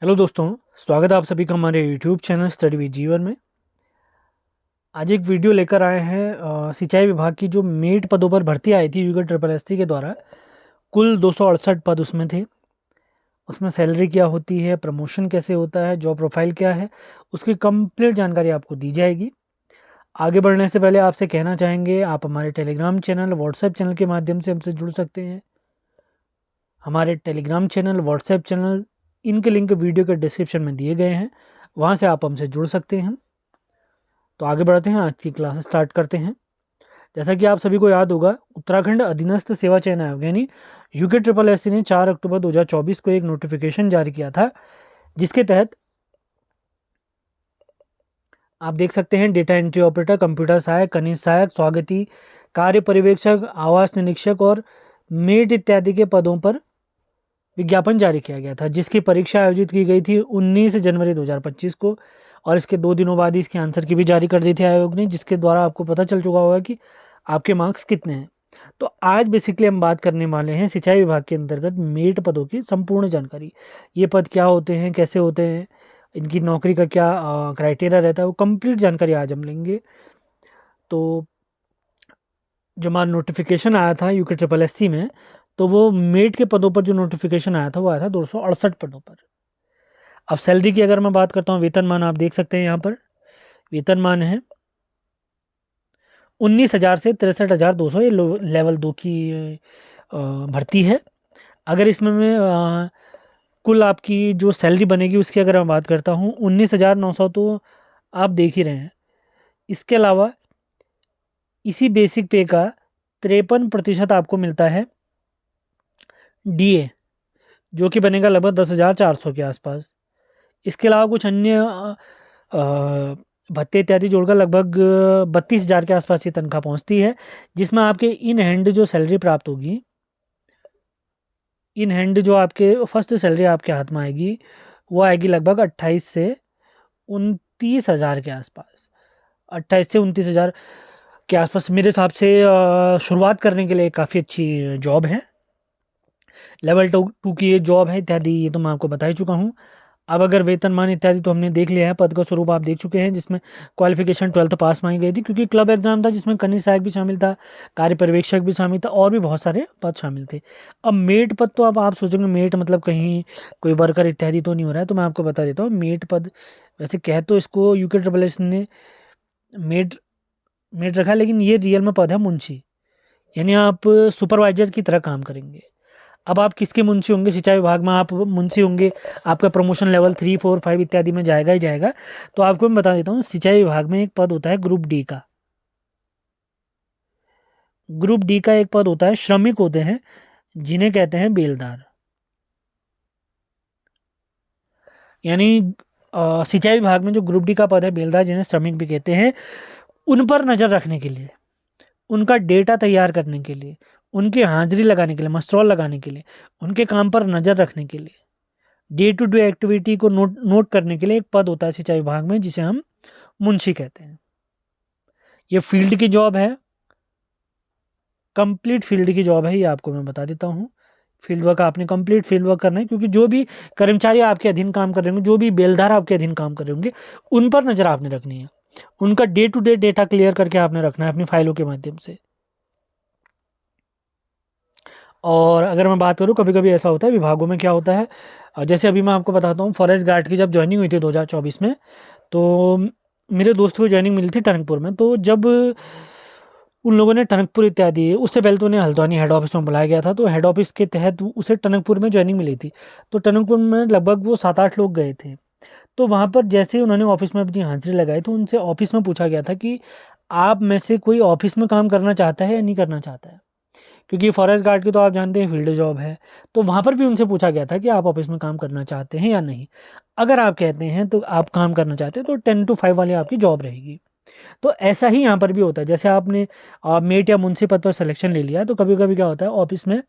Hello दोस्तों, स्वागत है आप सभी का हमारे यूट्यूब चैनल स्टडी विद जीवन में। आज एक वीडियो लेकर आए हैं सिंचाई विभाग की जो मेट पदों पर भर्ती आई थी यूके ट्रिपल एस सी के द्वारा। कुल 268 पद उसमें थे। उसमें सैलरी क्या होती है, प्रमोशन कैसे होता है, जॉब प्रोफाइल क्या है, उसकी कंप्लीट जानकारी आपको दी जाएगी। आगे बढ़ने से पहले आपसे कहना चाहेंगे, आप हमारे टेलीग्राम चैनल, व्हाट्सएप चैनल के माध्यम से हमसे जुड़ सकते हैं। हमारे टेलीग्राम चैनल, व्हाट्सएप चैनल, इनके लिंक वीडियो के डिस्क्रिप्शन में दिए गए हैं, वहाँ से आप हमसे जुड़ सकते हैं। तो आगे बढ़ते हैं, आज की क्लास स्टार्ट करते हैं। जैसा कि आप सभी को याद होगा, उत्तराखंड अधीनस्थ सेवा चयन आयोग यानी यूके ट्रिपल एस सी ने 4 अक्टूबर 2024 को एक नोटिफिकेशन जारी किया था, जिसके तहत आप देख सकते हैं डेटा एंट्री ऑपरेटर, कंप्यूटर सहायक, कनिष्ठ सहायक, स्वागती, कार्य पर्यवेक्षक, आवास निरीक्षक और मेट इत्यादि के पदों पर विज्ञापन जारी किया गया था, जिसकी परीक्षा आयोजित की गई थी 19 जनवरी 2025 को। और इसके 2 दिनों बाद ही इसके आंसर की भी जारी कर दी थी आयोग ने, जिसके द्वारा आपको पता चल चुका होगा कि आपके मार्क्स कितने हैं। तो आज बेसिकली हम बात करने वाले हैं सिंचाई विभाग के अंतर्गत मेट पदों की संपूर्ण जानकारी। ये पद क्या होते हैं, कैसे होते हैं, इनकी नौकरी का क्या क्राइटेरिया रहता है, वो कंप्लीट जानकारी आज हम लेंगे। तो जो हमारा नोटिफिकेशन आया था यूके ट्रिपल एस सी में, तो वो मेट के पदों पर जो नोटिफिकेशन आया था वो आया था 268 पदों पर। अब सैलरी की अगर मैं बात करता हूँ, वेतनमान आप देख सकते हैं यहाँ पर। वेतनमान है 19,000 से 63,200, ये लेवल 2 की भर्ती है। अगर इसमें मैं कुल आपकी जो सैलरी बनेगी उसकी अगर मैं बात करता हूँ, 19,900 तो आप देख ही रहे हैं। इसके अलावा इसी बेसिक पे का 53% आपको मिलता है डीए, जो कि बनेगा लगभग 10,400 के आसपास। इसके अलावा कुछ अन्य भत्ते इत्यादि जोड़कर लगभग 32,000 के आसपास ये तनख्वाह पहुंचती है, जिसमें आपके इन हैंड जो सैलरी प्राप्त होगी, इन हैंड जो आपके फर्स्ट सैलरी आपके हाथ में आएगी, वो आएगी लगभग 28 से 29,000 के आसपास। 28 से 29,000 के आसपास मेरे हिसाब से शुरुआत करने के लिए काफ़ी अच्छी जॉब है। लेवल 2 की ये जॉब है इत्यादि, ये तो मैं आपको बता ही चुका हूँ। अब अगर वेतनमान इत्यादि तो हमने देख लिया है, पद का स्वरूप आप देख चुके हैं, जिसमें क्वालिफिकेशन 12th पास मांगी गई थी, क्योंकि क्लब एग्जाम था जिसमें कनिष्ठ सहायक भी शामिल था, कार्य पर्यवेक्षक भी शामिल था, और भी बहुत सारे पद शामिल थे। अब मेट पद तो अब आप सोचेंगे मेट मतलब कहीं कोई वर्कर इत्यादि तो नहीं हो रहा है, तो मैं आपको बता देता हूँ। मेट पद वैसे कह तो इसको यूके ट्रिपल एस ने मेट मेट रखा है, लेकिन ये रियल में पद है मुंशी, यानी आप सुपरवाइजर की तरह काम करेंगे। अब आप किसके मुंशी होंगे? सिंचाई विभाग में आप मुंशी होंगे, आपका प्रमोशन लेवल 3, 4, 5 इत्यादि में जाएगा ही जाएगा। तो आपको मैं बता देता हूँ, सिंचाई विभाग में एक पद होता है ग्रुप डी का। ग्रुप डी का एक पद होता है, श्रमिक होते हैं जिन्हें कहते हैं बेलदार। यानी सिंचाई विभाग में जो ग्रुप डी का पद है बेलदार, जिन्हें श्रमिक भी कहते हैं, उन पर नज़र रखने के लिए, उनका डेटा तैयार करने के लिए, उनकी हाजिरी लगाने के लिए, मस्ट्रॉल लगाने के लिए, उनके काम पर नज़र रखने के लिए, डे टू डे एक्टिविटी को नोट करने के लिए एक पद होता है सिंचाई विभाग में, जिसे हम मुंशी कहते हैं। ये फील्ड की जॉब है, कंप्लीट फील्ड की जॉब है, ये आपको मैं बता देता हूँ। फील्ड वर्क आपने कंप्लीट फील्ड वर्क करना है, क्योंकि जो भी कर्मचारी आपके अधीन काम कर रहे होंगे, जो भी बेलदार आपके अधीन काम कर रहे होंगे, उन पर नज़र आपने रखनी है। उनका day to day data clear करके आपने रखना है अपनी फाइलों के माध्यम से। और अगर मैं बात करूँ, कभी कभी ऐसा होता है विभागों में क्या होता है, जैसे अभी मैं आपको बताता हूँ, फॉरेस्ट गार्ड की जब ज्वाइनिंग हुई थी 2024 में, तो मेरे दोस्त को ज्वाइनिंग मिली थी टनकपुर में। तो जब उन लोगों ने टनकपुर इत्यादि, उससे पहले तो उन्हें हल्द्वानी हेड ऑफिस में बुलाया गया था, तो हेड ऑफिस के तहत उसे टनकपुर में ज्वाइनिंग मिली थी। तो टनकपुर में लगभग वो 7-8 लोग गए थे। तो वहाँ पर जैसे ही उन्होंने ऑफिस में अपनी हाजिरी लगाई, तो उनसे ऑफिस में पूछा गया था कि आप में से कोई ऑफिस में काम करना चाहता है या नहीं करना चाहता है, क्योंकि फॉरेस्ट गार्ड की तो आप जानते हैं फील्ड जॉब है। तो वहाँ पर भी उनसे पूछा गया था कि आप ऑफिस में काम करना चाहते हैं या नहीं। अगर आप कहते हैं तो आप काम करना चाहते हैं, तो 10 to 5 वाली आपकी जॉब रहेगी। तो ऐसा ही यहाँ पर भी होता है, जैसे आपने मेट या मुंशी पद पर सिलेक्शन ले लिया, तो कभी कभी क्या होता है, ऑफिस में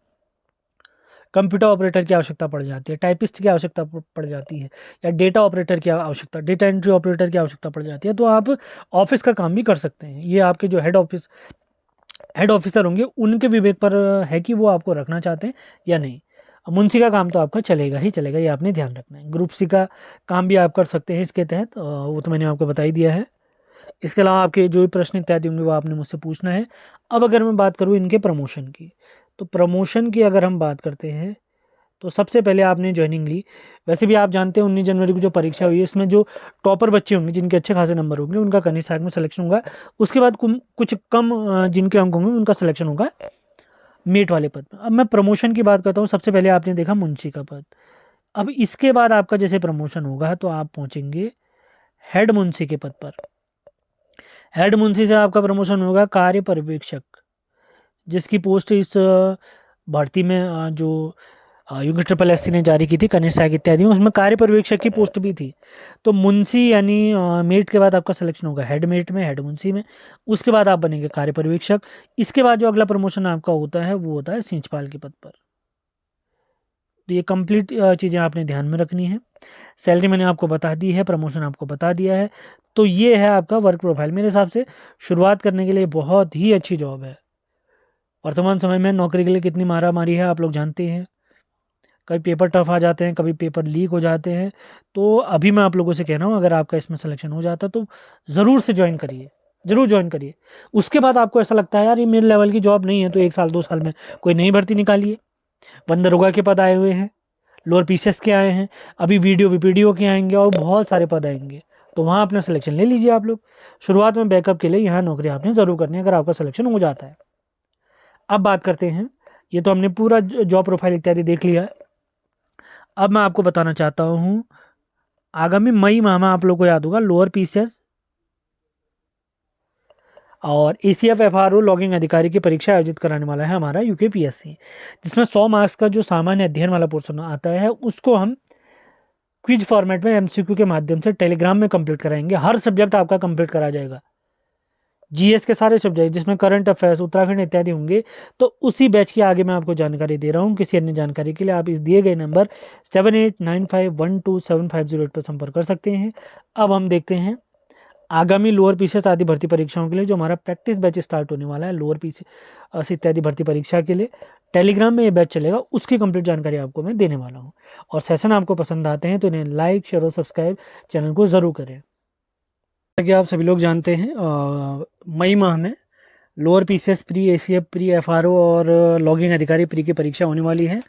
कंप्यूटर ऑपरेटर की आवश्यकता पड़ जाती है, टाइपिस्ट की आवश्यकता पड़ जाती है, या डेटा ऑपरेटर की आवश्यकता, डेटा एंट्री ऑपरेटर की आवश्यकता पड़ जाती है। तो आप ऑफिस का काम भी कर सकते हैं। ये आपके जो हेड ऑफिसर होंगे, उनके विवेक पर है कि वो आपको रखना चाहते हैं या नहीं। मुंशी का काम तो आपका चलेगा ही चलेगा, ये आपने ध्यान रखना है। ग्रुप सी का काम भी आप कर सकते हैं इसके तहत, वो तो मैंने आपको बता ही दिया है। इसके अलावा आपके जो भी प्रश्न इत्यादि होंगे वो आपने मुझसे पूछना है। अब अगर मैं बात करूँ इनके प्रमोशन की, तो प्रमोशन की अगर हम बात करते हैं तो सबसे पहले आपने ज्वाइनिंग ली। वैसे भी आप जानते हैं 19 जनवरी को जो परीक्षा हुई है, इसमें जो टॉपर बच्चे होंगे जिनके अच्छे खासे नंबर होंगे उनका कनिष्ठ में सिलेक्शन होगा। उसके बाद कुछ कम जिनके अंक होंगे उनका सिलेक्शन होगा मेट वाले पद में। अब मैं प्रमोशन की बात करता हूँ। सबसे पहले आपने देखा मुंशी का पद। अब इसके बाद आपका जैसे प्रमोशन होगा तो आप पहुंचेंगे हेड मुंशी के पद पर। हेड मुंशी से आपका प्रमोशन होगा कार्य पर्यवेक्षक, जिसकी पोस्ट इस भर्ती में जो यूके ट्रिपल एससी ने जारी की थी कनिष्ठ सहायक इत्यादि में, उसमें कार्य पर्यवेक्षक की पोस्ट भी थी। तो मुंशी यानी मेट के बाद आपका सिलेक्शन होगा हेड मेट में, हेड मुंशी में। उसके बाद आप बनेंगे कार्य पर्यवेक्षक। इसके बाद जो अगला प्रमोशन आपका होता है वो होता है सींचपाल के पद पर। तो ये कंप्लीट चीज़ें आपने ध्यान में रखनी है। सैलरी मैंने आपको बता दी है, प्रमोशन आपको बता दिया है। तो ये है आपका वर्क प्रोफाइल। मेरे हिसाब से शुरुआत करने के लिए बहुत ही अच्छी जॉब है। वर्तमान समय में नौकरी के लिए कितनी मारामारी है आप लोग जानते हैं। कभी पेपर टफ आ जाते हैं, कभी पेपर लीक हो जाते हैं। तो अभी मैं आप लोगों से कह रहा हूँ अगर आपका इसमें सिलेक्शन हो जाता तो ज़रूर से ज्वाइन करिए, ज़रूर ज्वाइन करिए। उसके बाद आपको ऐसा लगता है यार ये मेरे लेवल की जॉब नहीं है, तो 1 साल 2 साल में कोई नई भर्ती निकालिए। बंदरोगा के पद आए हुए हैं, लोअर पीसीएस के आए हैं, अभी वीडियो वीपीडीओ के आएंगे और बहुत सारे पद आएंगे। तो वहाँ अपना सिलेक्शन ले लीजिए आप लोग। शुरुआत में बैकअप के लिए यहाँ नौकरी आपने ज़रूर करनी है अगर आपका सिलेक्शन हो जाता है। अब बात करते हैं, ये तो हमने पूरा जॉब प्रोफाइल इत्यादि देख लिया है। अब मैं आपको बताना चाहता हूँ आगामी मई माह में आप लोग को याद होगा लोअर पीसीएस और एसीएफ एफआरओ लॉगिंग अधिकारी की परीक्षा आयोजित कराने वाला है हमारा यूकेपीएससी, जिसमें 100 मार्क्स का जो सामान्य अध्ययन वाला पोर्शन आता है उसको हम क्विज फॉर्मेट में एमसीक्यू के माध्यम से टेलीग्राम में कंप्लीट कराएंगे। हर सब्जेक्ट आपका कंप्लीट करा जाएगा। जीएस के सारे सब्जेक्ट जिसमें करंट अफेयर्स उत्तराखंड इत्यादि होंगे। तो उसी बैच की आगे मैं आपको जानकारी दे रहा हूँ। किसी अन्य जानकारी के लिए आप इस दिए गए नंबर 7895127508 पर संपर्क कर सकते हैं। अब हम देखते हैं आगामी लोअर पीसीएस आदि भर्ती परीक्षाओं के लिए जो हमारा प्रैक्टिस बैच स्टार्ट होने वाला है लोअर पीसीएस इत्यादि भर्ती परीक्षा के लिए टेलीग्राम में ये बैच चलेगा, उसकी कंप्लीट जानकारी आपको मैं देने वाला हूँ। और सेशन आपको पसंद आते हैं तो इन्हें लाइक शेयर और सब्सक्राइब चैनल को ज़रूर करें। जैसा कि आप सभी लोग जानते हैं मई माह में lower PCS pre, ACF pre, FRO और लॉगिंग अधिकारी प्री की परीक्षा होने वाली है।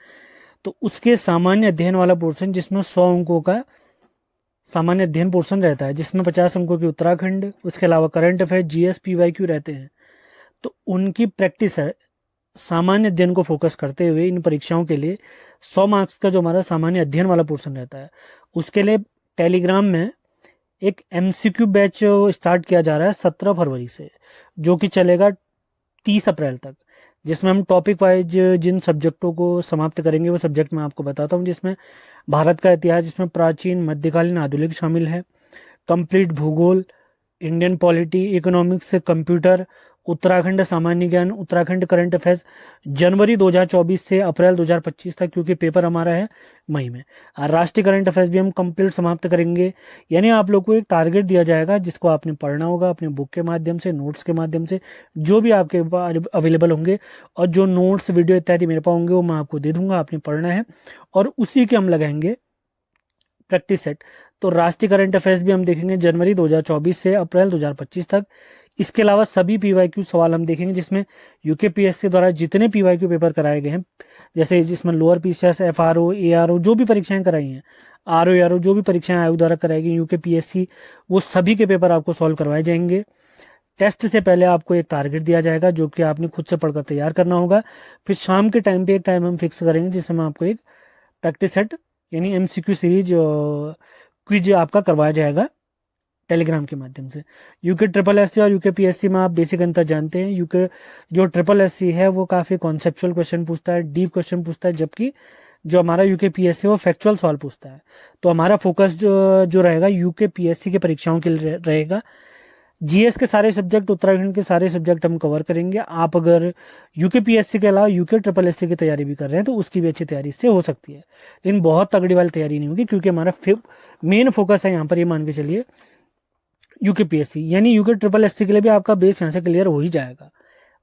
तो उसके सामान्य अध्ययन वाला पोर्शन जिसमें 100 अंकों का सामान्य अध्ययन पोर्शन रहता है, जिसमें 50 अंकों की उत्तराखंड, उसके अलावा करंट अफेयर, जीएस, पीवाईक्यू रहते हैं। तो उनकी प्रैक्टिस है सामान्य अध्ययन को फोकस करते हुए इन परीक्षाओं के लिए 100 मार्क्स का जो हमारा सामान्य अध्ययन वाला पोर्शन रहता है, उसके लिए टेलीग्राम में एक एमसीक्यू बैच स्टार्ट किया जा रहा है 17 फरवरी से, जो कि चलेगा 30 अप्रैल तक, जिसमें हम टॉपिक वाइज जिन सब्जेक्टों को समाप्त करेंगे वो सब्जेक्ट मैं आपको बताता हूँ। जिसमें भारत का इतिहास, जिसमें प्राचीन, मध्यकालीन, आधुनिक शामिल है। कंप्लीट भूगोल, Indian polity, economics, computer, Uttarakhand सामान्य ज्ञान, उत्तराखंड करंट अफेयर्स, जनवरी 2024 से अप्रैल 2025 तक, क्योंकि पेपर हमारा है मई में। और राष्ट्रीय करंट अफेयर्स भी हम कंप्लीट समाप्त करेंगे। यानी आप लोग को एक टारगेट दिया जाएगा जिसको आपने पढ़ना होगा अपने बुक के माध्यम से, नोट्स के माध्यम से, जो भी आपके अवेलेबल होंगे। और जो नोट्स वीडियो इत्यादि मेरे पास होंगे वो मैं आपको दे दूंगा, आपने पढ़ना है और उसी के हम लगाएंगे प्रैक्टिस सेट। तो राष्ट्रीय करंट अफेयर्स भी हम देखेंगे जनवरी 2024 से अप्रैल 2025 तक। इसके अलावा सभी पीवाईक्यू सवाल हम देखेंगे, जिसमें यूकेपीएससी द्वारा जितने पीवाईक्यू पेपर कराए गए हैं, जैसे जिसमें लोअर पीसीएस, एफआरओ, एआरओ जो भी परीक्षाएं कराई हैं, आरओ एआरओ जो भी परीक्षाएं आयोग द्वारा कराई गई यूकेपीएससी, वो सभी के पेपर आपको सॉल्व करवाए जाएंगे। टेस्ट से पहले आपको एक टारगेट दिया जाएगा जो कि आपने खुद से पढ़कर तैयार करना होगा। फिर शाम के टाइम पे एक टाइम हम फिक्स करेंगे जिसमें आपको एक प्रैक्टिस सेट यानी एमसीक्यू सीरीज क्विज आपका करवाया जाएगा टेलीग्राम के माध्यम से। यूके ट्रिपल एससी और यूके पीएससी में आप बेसिक अंतर जानते हैं। यूके जो ट्रिपल एससी है वो काफ़ी कॉन्सेप्चुअल क्वेश्चन पूछता है, डीप क्वेश्चन पूछता है, जबकि जो हमारा यूके पीएससी वो फैक्चुअल सवाल पूछता है। तो हमारा फोकस जो रहेगा यूके पीएससी के परीक्षाओं के लिए रहेगा। जीएस के सारे सब्जेक्ट, उत्तराखंड के सारे सब्जेक्ट हम कवर करेंगे। आप अगर यूके पीएससी के अलावा यूके ट्रिपल एससी की तैयारी भी कर रहे हैं तो उसकी भी अच्छी तैयारी इससे हो सकती है, लेकिन बहुत तगड़ी वाली तैयारी नहीं होगी, क्योंकि हमारा मेन फोकस है यहाँ पर, ये मान के चलिए यूके पीएससी। यानी यूके ट्रिपल एससी के लिए भी आपका बेस यहाँ से क्लियर हो ही जाएगा।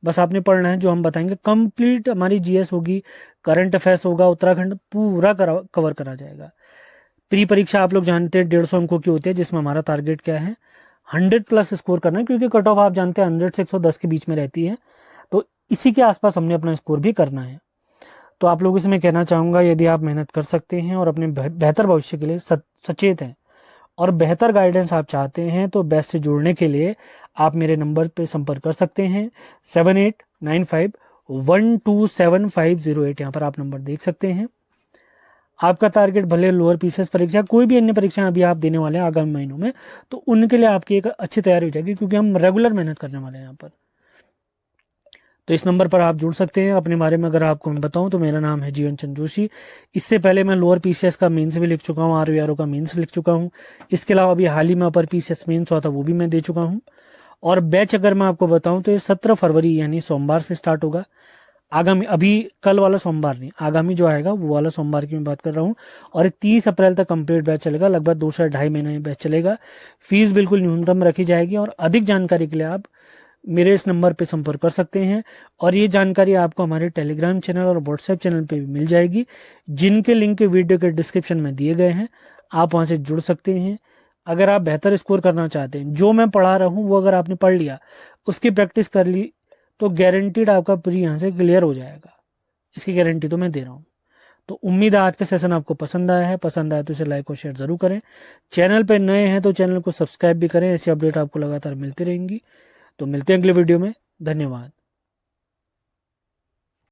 बस आपने पढ़ना है जो हम बताएंगे। कंप्लीट हमारी जीएस होगी, करंट अफेयर्स होगा, उत्तराखंड पूरा कवर करा जाएगा। प्री परीक्षा आप लोग जानते हैं 150 अंकों की होती है, जिसमें हमारा टारगेट क्या है 100+ स्कोर करना है, क्योंकि कट ऑफ आप जानते हैं 100 से 110 के बीच में रहती है, तो इसी के आसपास हमने अपना स्कोर भी करना है। तो आप लोगों से मैं कहना चाहूँगा, यदि आप मेहनत कर सकते हैं और अपने बेहतर भविष्य के लिए सचेत हैं और बेहतर गाइडेंस आप चाहते हैं, तो बेस्ट से जुड़ने के लिए आप मेरे नंबर पे संपर्क कर सकते हैं 7895127508। यहाँ पर आप नंबर देख सकते हैं। आपका टारगेट भले लोअर पीसीएस परीक्षा, कोई भी अन्य परीक्षा अभी आप देने वाले हैं आगामी महीनों में, तो उनके लिए आपकी एक अच्छी तैयारी हो जाएगी, क्योंकि हम रेगुलर मेहनत करने वाले हैं यहाँ पर। तो इस नंबर पर आप जुड़ सकते हैं। अपने बारे में अगर आपको मैं बताऊं तो मेरा नाम है जीवन चंद जोशी। इससे पहले मैं लोअर पीसीएस का मेंस भी लिख चुका हूं, आरवीआरओ का मेंस लिख चुका हूं। इसके अलावा अभी हाल ही में अपर पीसीएस मेंस हुआ था, वो भी मैं दे चुका हूं। और बैच अगर मैं आपको बताऊं तो ये 17 फरवरी यानी सोमवार से स्टार्ट होगा। आगामी, अभी कल वाला सोमवार नहीं, आगामी जो आएगा वो वाला सोमवार की मैं बात कर रहा हूँ। और 30 अप्रैल तक कंप्लीट बैच चलेगा, लगभग 2 से 2.5 महीने बैच चलेगा। फीस बिल्कुल न्यूनतम रखी जाएगी, और अधिक जानकारी के लिए आप मेरे इस नंबर पे संपर्क कर सकते हैं। और ये जानकारी आपको हमारे टेलीग्राम चैनल और व्हाट्सएप चैनल पे भी मिल जाएगी, जिनके लिंक वीडियो के डिस्क्रिप्शन में दिए गए हैं। आप वहाँ से जुड़ सकते हैं। अगर आप बेहतर स्कोर करना चाहते हैं, जो मैं पढ़ा रहा हूँ वो अगर आपने पढ़ लिया, उसकी प्रैक्टिस कर ली, तो गारंटीड आपका प्री यहाँ से क्लियर हो जाएगा। इसकी गारंटी तो मैं दे रहा हूँ। तो उम्मीद है आज का सेशन आपको पसंद आया है। पसंद आया तो इसे लाइक और शेयर जरूर करें। चैनल पे नए हैं तो चैनल को सब्सक्राइब भी करें, ऐसी अपडेट आपको लगातार मिलती रहेंगी। तो मिलते हैं अगले वीडियो में। धन्यवाद।